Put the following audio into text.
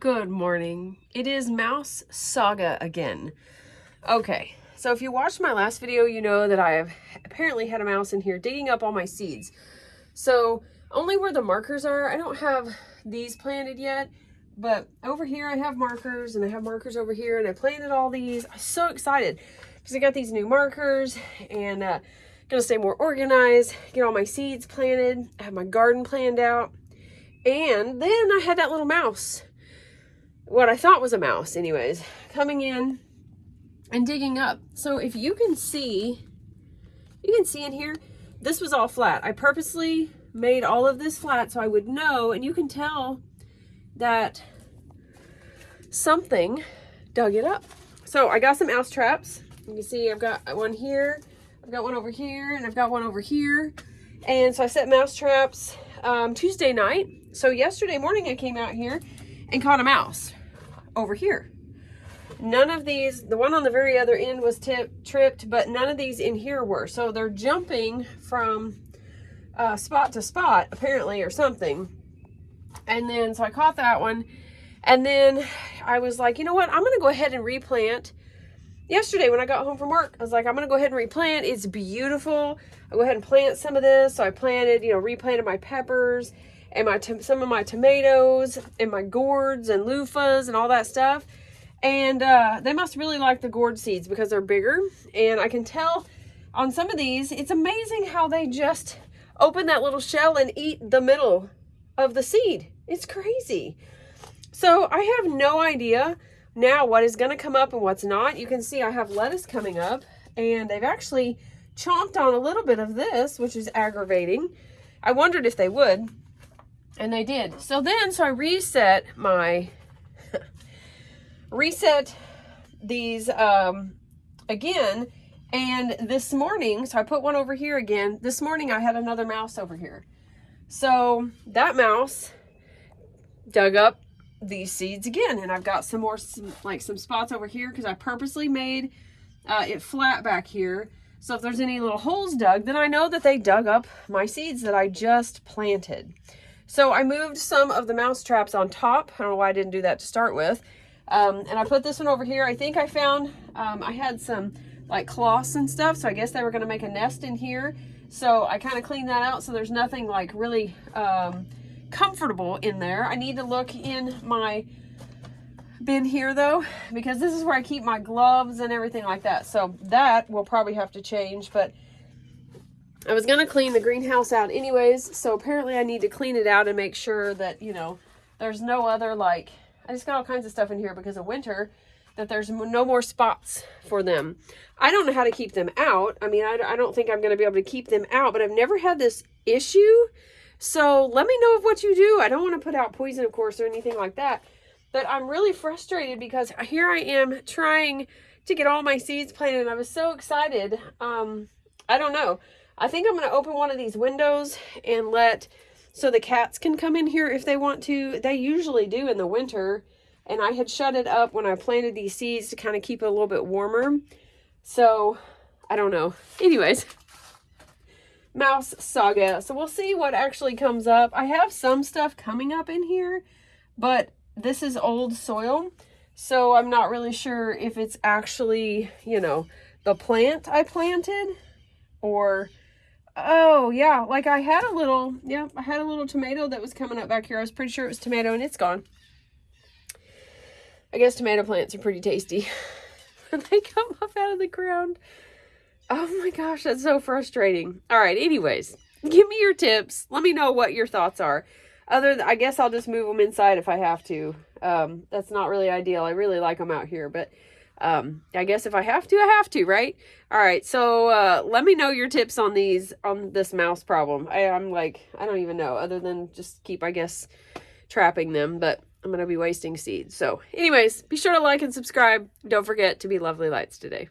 Good morning. It is Mouse Saga again. Okay, so if you watched my last video, you know that I have apparently had a mouse in here digging up all my seeds. So only where the markers are, I don't have these planted yet, but over here I have markers and I have markers over here and I planted all these. I'm so excited because I got these new markers and gonna stay more organized, get all my seeds planted, I have my garden planned out. And then I had that little mouse, what I thought was a mouse anyways, coming in and digging up. So if you can see in here, this was all flat. I purposely made all of this flat so I would know, and you can tell that something dug it up. So I got some mouse traps. You can see I've got one here, I've got one over here, and I've got one over here. And so I set mouse traps Tuesday night. So yesterday morning I came out here and caught a mouse over here. None of these, the one on the very other end was tripped, but none of these in here were. So they're jumping from spot to spot apparently or something. And then so I caught that one. And then I was like, you know what? I'm going to go ahead and replant. Yesterday when I got home from work, I was like, I'm going to go ahead and replant. It's beautiful. I'll go ahead and plant some of this. So I planted, replanted my peppers and some of my tomatoes and my gourds and loofahs and all that stuff. And they must really like the gourd seeds because they're bigger. And I can tell on some of these, it's amazing how they just open that little shell and eat the middle of the seed. It's crazy. So I have no idea now what is going to come up and what's not. You can see I have lettuce coming up and they've actually chomped on a little bit of this, which is aggravating. I wondered if they would, and they did. So I reset these again, and this morning, so I put one over here again. This morning I had another mouse over here. So that mouse dug up these seeds again, and I've got some spots over here because I purposely made it flat back here. So if there's any little holes dug, then I know that they dug up my seeds that I just planted. So I moved some of the mouse traps on top. I don't know why I didn't do that to start with. And I put this one over here. I think I found, I had some like cloths and stuff. So I guess they were going to make a nest in here. So I kind of cleaned that out. So there's nothing like really comfortable in there. I need to look in my bin here though, because this is where I keep my gloves and everything like that. So that will probably have to change, but I was going to clean the greenhouse out anyways. So apparently I need to clean it out and make sure that, there's no other, I just got all kinds of stuff in here because of winter, that there's no more spots for them. I don't know how to keep them out. I mean, I don't think I'm going to be able to keep them out, but I've never had this issue. So let me know of what you do. I don't want to put out poison, of course, or anything like that. But I'm really frustrated because here I am trying to get all my seeds planted. And I was so excited. I don't know. I think I'm going to open one of these windows and so the cats can come in here if they want to. They usually do in the winter. And I had shut it up when I planted these seeds to kind of keep it a little bit warmer. So I don't know. Anyways, Mouse Saga. So we'll see what actually comes up. I have some stuff coming up in here, but this is old soil. So I'm not really sure if it's actually, the plant I planted or, oh yeah, I had a little tomato that was coming up back here. I was pretty sure it was tomato and it's gone. I guess tomato plants are pretty tasty when they come up out of the ground. Oh my gosh, that's so frustrating. All right, anyways, give me your tips. Let me know what your thoughts are. I guess I'll just move them inside if I have to. That's not really ideal. I really like them out here, but I guess if I have to, right? All right, so let me know your tips on this mouse problem. I'm I don't even know, other than just keep, I guess, trapping them, but I'm going to be wasting seeds. So anyways, be sure to like and subscribe. Don't forget to be lovely lights today.